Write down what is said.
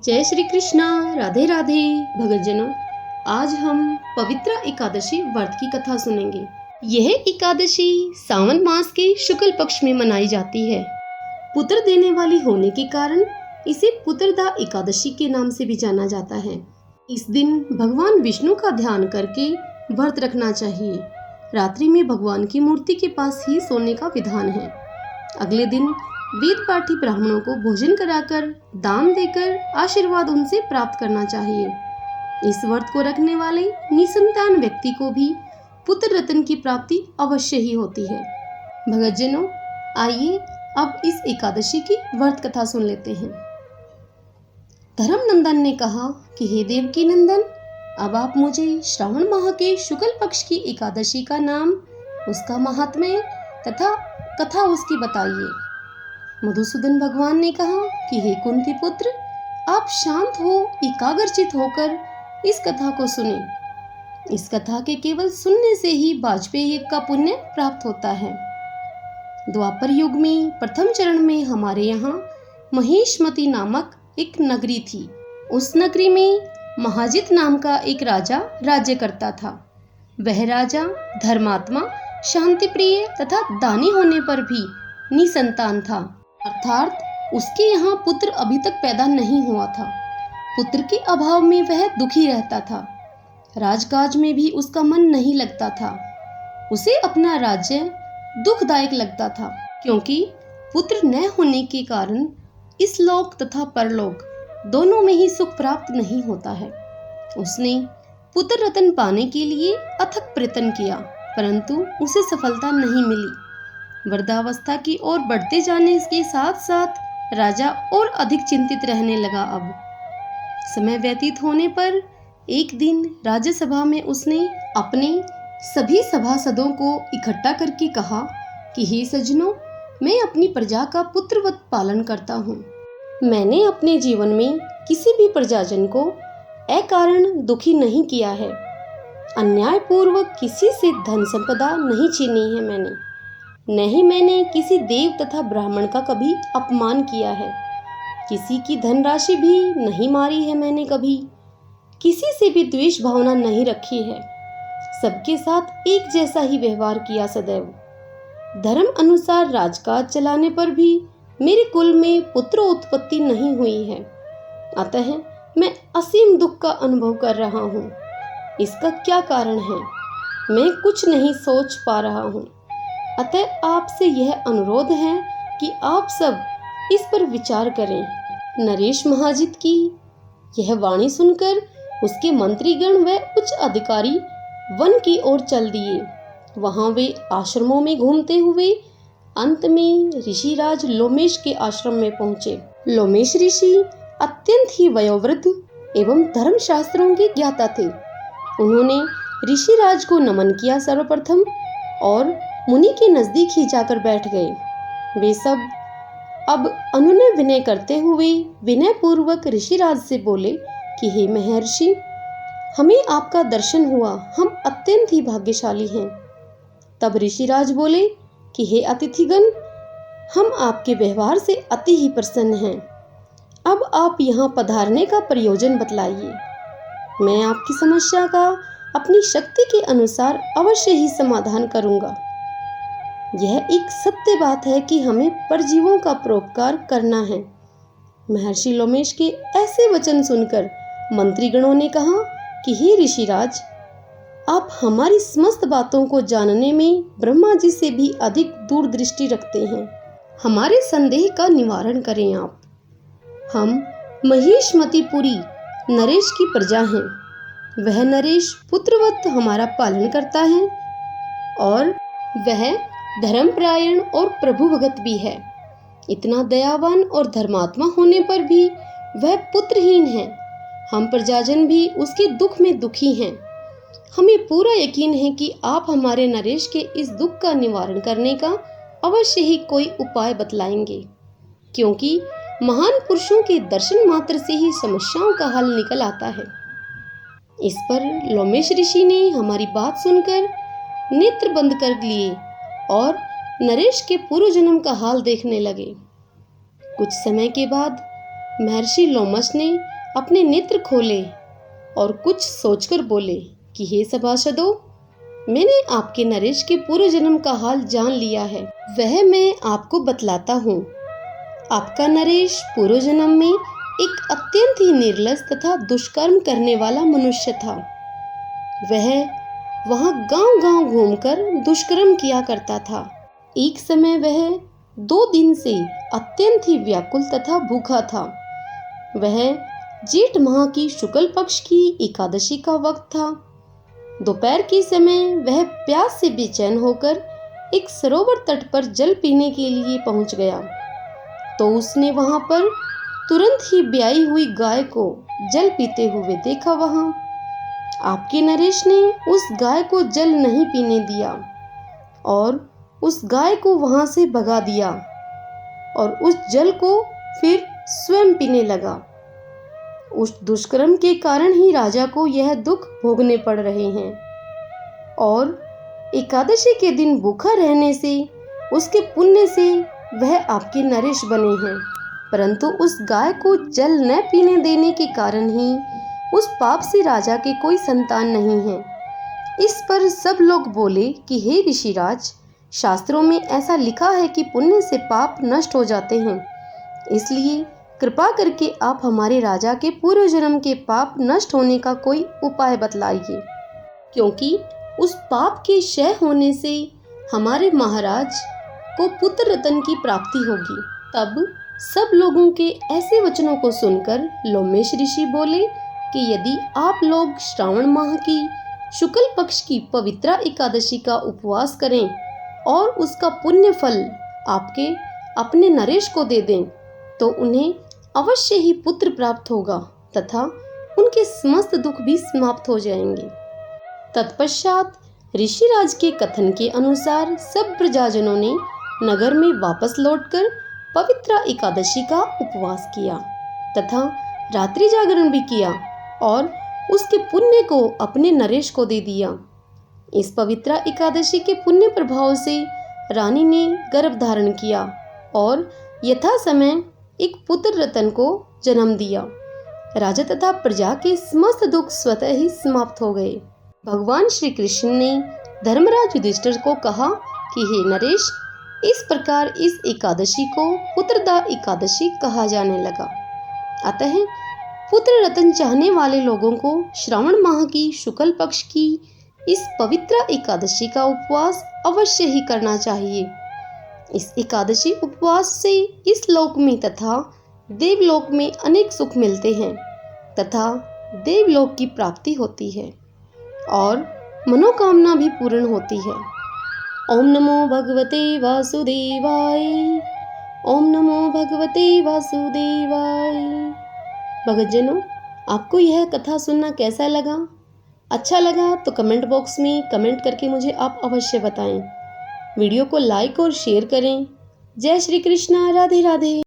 जय श्री कृष्णा। राधे राधे भक्तजनों, आज हम पवित्र एकादशी व्रत की कथा सुनेंगे। यह एकादशी सावन मास के शुक्ल पक्ष में मनाई जाती है। पुत्र देने वाली होने के कारण इसे पुत्रदा एकादशी के नाम से भी जाना जाता है। इस दिन भगवान विष्णु का ध्यान करके व्रत रखना चाहिए। रात्रि में भगवान की मूर्ति के पास ही सोने का विधान है। अगले दिन वेद पाठी ब्राह्मणों को भोजन कराकर दान देकर आशीर्वाद उनसे प्राप्त करना चाहिए। इस व्रत को रखने वाले निसंतान व्यक्ति को भी पुत्र रत्न की प्राप्ति अवश्य ही होती है। भक्तजनों, आइए अब इस एकादशी की व्रत कथा सुन लेते हैं। धर्मनंदन ने कहा कि हे देवकी नंदन, अब आप मुझे श्रावण माह के शुक्ल पक्ष की एकादशी का नाम, उसका महात्म्य तथा कथा उसकी बताइए। मधुसूदन भगवान ने कहा कि हे कुंती पुत्र, आप शांत हो, एकाग्रचित होकर इस कथा को सुने। इस कथा के केवल सुनने से ही वाजपेयी यज्ञ का पुण्य प्राप्त होता है। द्वापर युग में प्रथम चरण में हमारे यहाँ महेशमती नामक एक नगरी थी। उस नगरी में महाजित नाम का एक राजा राज्य करता था। वह राजा धर्मात्मा, शांति प्रिय तथा दानी होने पर भी निसंतान था, अर्थात उसके यहाँ पुत्र अभी तक पैदा नहीं हुआ था। पुत्र के अभाव में वह दुखी रहता था। राजकाज में भी उसका मन नहीं लगता था। उसे अपना राज्य दुखदायक लगता था, क्योंकि पुत्र न होने के कारण इस लोक तथा परलोक दोनों में ही सुख प्राप्त नहीं होता है। उसने पुत्र रत्न पाने के लिए अथक प्रयत्न किया, परंतु उसे सफलता नहीं मिली। वृद्धावस्था की ओर बढ़ते जाने के साथ साथ राजा और अधिक चिंतित रहने लगा। अब समय व्यतीत होने पर एक दिन राज्यसभा में उसने अपने सभी सभासदों को इकट्ठा करके कहा कि हे सज्जनों, मैं अपनी प्रजा का पुत्रवत पालन करता हूँ। मैंने अपने जीवन में किसी भी प्रजाजन को अकारण दुखी नहीं किया है। अन्यायपूर्वक किसी से धन संपदा नहीं छीनी है मैंने। न ही मैंने किसी देव तथा ब्राह्मण का कभी अपमान किया है। किसी की धनराशि भी नहीं मारी है मैंने कभी। किसी से भी द्वेष भावना नहीं रखी है। सबके साथ एक जैसा ही व्यवहार किया सदैव। धर्म अनुसार राजकाज चलाने पर भी मेरे कुल में पुत्र उत्पत्ति नहीं हुई है। अतः मैं असीम दुख का अनुभव कर रहा हूँ। इसका क्या कारण है, मैं कुछ नहीं सोच पा रहा हूँ। अतः आपसे यह अनुरोध है कि आप सब इस पर विचार करें। नरेश महाजित की यह वाणी सुनकर उसके मंत्रीगण व उच्च अधिकारी वन की ओर चल दिए। वहां वे आश्रमों में घूमते हुए अंत में ऋषिराज लोमेश के आश्रम में पहुंचे। लोमेश ऋषि अत्यंत ही वयोवृद्ध एवं धर्मशास्त्रों के ज्ञाता थे। उन्होंने ऋषिराज को नमन किया सर्वप्रथम और मुनि के नजदीक ही जाकर बैठ गए। वे सब अब अनुनय विनय करते हुए विनय पूर्वक ऋषिराज से बोले कि हे महर्षि, हमें आपका दर्शन हुआ, हम अत्यंत ही भाग्यशाली हैं। तब ऋषिराज बोले कि हे अतिथिगण, हम आपके व्यवहार से अति ही प्रसन्न हैं। अब आप यहाँ पधारने का प्रयोजन बतलाइए। मैं आपकी समस्या का अपनी शक्ति के अनुसार अवश्य ही समाधान करूंगा। यह एक सत्य बात है कि हमें परजीवों का परोपकार करना है। महर्षि लोमेश के ऐसे वचन सुनकर मंत्रीगणों ने कहा कि हे ऋषिराज, आप हमारी समस्त बातों को जानने में ब्रह्मा जी से भी अधिक दूरदृष्टि रखते हैं। हमारे संदेह का निवारण करें आप। हम महेशमतीपुरी नरेश की प्रजा हैं। वह नरेश पुत्रवत हमारा पालन करता है और वह धर्मपरायण और प्रभु भगत भी है। इतना दयावान और धर्मात्मा होने पर भी वह पुत्रहीन है। हम प्रजाजन भी उसके दुख में दुखी हैं। हमें पूरा यकीन है कि आप हमारे नरेश के इस दुख का निवारण करने का अवश्य ही कोई उपाय बतलाएंगे, क्योंकि महान पुरुषों के दर्शन मात्र से ही समस्याओं का हल निकल आता है। इस पर लोमेश ऋषि ने हमारी बात सुनकर नेत्र बंद कर लिए और नरेश के पूर्व जन्म का हाल देखने लगे। कुछ समय के बाद महर्षि लोमश ने अपने नेत्र खोले और कुछ सोचकर बोले कि हे सभासदों, मैंने आपके नरेश के पूर्व जन्म का हाल जान लिया है। वह मैं आपको बतलाता हूँ। आपका नरेश पूर्व जन्म में एक अत्यंत ही निर्लज तथा दुष्कर्म करने वाला मनुष्य था। वह वहाँ गांव-गांव घूमकर दुष्कर्म किया करता था। एक समय वह 2 दिन से अत्यंत ही व्याकुल तथा भूखा था। वह जेठ माह की शुक्ल पक्ष की एकादशी का वक्त था। दोपहर के समय वह प्यास से बेचैन होकर एक सरोवर तट पर जल पीने के लिए पहुंच गया। तो उसने वहां पर तुरंत ही ब्याई हुई गाय को जल पीते हुए देखा। वहां आपके नरेश ने उस गाय को जल नहीं पीने दिया और उस गाय को वहां से भगा दिया और उस जल को फिर स्वयं पीने लगा। उस दुष्कर्म के कारण ही राजा को यह दुख भोगने पड़ रहे हैं और एकादशी के दिन भूखा रहने से उसके पुण्य से वह आपके नरेश बने हैं। परंतु उस गाय को जल न पीने देने के कारण ही उस पाप से राजा के कोई संतान नहीं है। इस पर सब लोग बोले कि हे ऋषिराज, शास्त्रों में ऐसा लिखा है कि पुण्य से पाप नष्ट हो जाते हैं, इसलिए कृपा करके आप हमारे राजा के पूर्व जन्म के पाप नष्ट होने का कोई उपाय बतलाइए, क्योंकि उस पाप के क्षय होने से हमारे महाराज को पुत्र रत्न की प्राप्ति होगी। तब सब लोगों के ऐसे वचनों को सुनकर लोमेश ऋषि बोले कि यदि आप लोग श्रावण माह की शुक्ल पक्ष की पवित्रा एकादशी का उपवास करें और उसका पुण्य फल आपके अपने नरेश को दे दें, तो उन्हें अवश्य ही पुत्र प्राप्त होगा तथा उनके समस्त दुख भी समाप्त हो जाएंगे। तत्पश्चात ऋषिराज के कथन के अनुसार सब प्रजाजनों ने नगर में वापस लौटकर पवित्रा एकादशी का उपवास किया तथा रात्रि जागरण भी किया और उसके पुण्य को अपने नरेश को दे दिया। इस पवित्रा एकादशी के पुण्य प्रभाव से रानी ने गर्भ धारण किया और यथा समय एक पुत्र रतन को जन्म दिया। राजा तथा प्रजा के समस्त दुख स्वतः ही समाप्त हो गए। भगवान श्री कृष्ण ने धर्मराज युधिष्ठिर को कहा कि हे नरेश, इस प्रकार इस एकादशी को पुत्रदा एकादशी कहा जाने लगा। अतः पुत्र रत्न चाहने वाले लोगों को श्रावण माह की शुक्ल पक्ष की इस पवित्र एकादशी का उपवास अवश्य ही करना चाहिए। इस एकादशी उपवास से इस लोक में तथा देवलोक में अनेक सुख मिलते हैं तथा देवलोक की प्राप्ति होती है और मनोकामना भी पूर्ण होती है। ओम नमो भगवते वासुदेवाय। ओम नमो भगवते वासुदेवाय। भक्तजनों, आपको यह कथा सुनना कैसा लगा? अच्छा लगा तो कमेंट बॉक्स में कमेंट करके मुझे आप अवश्य बताएं। वीडियो को लाइक और शेयर करें। जय श्री कृष्णा। राधे राधे।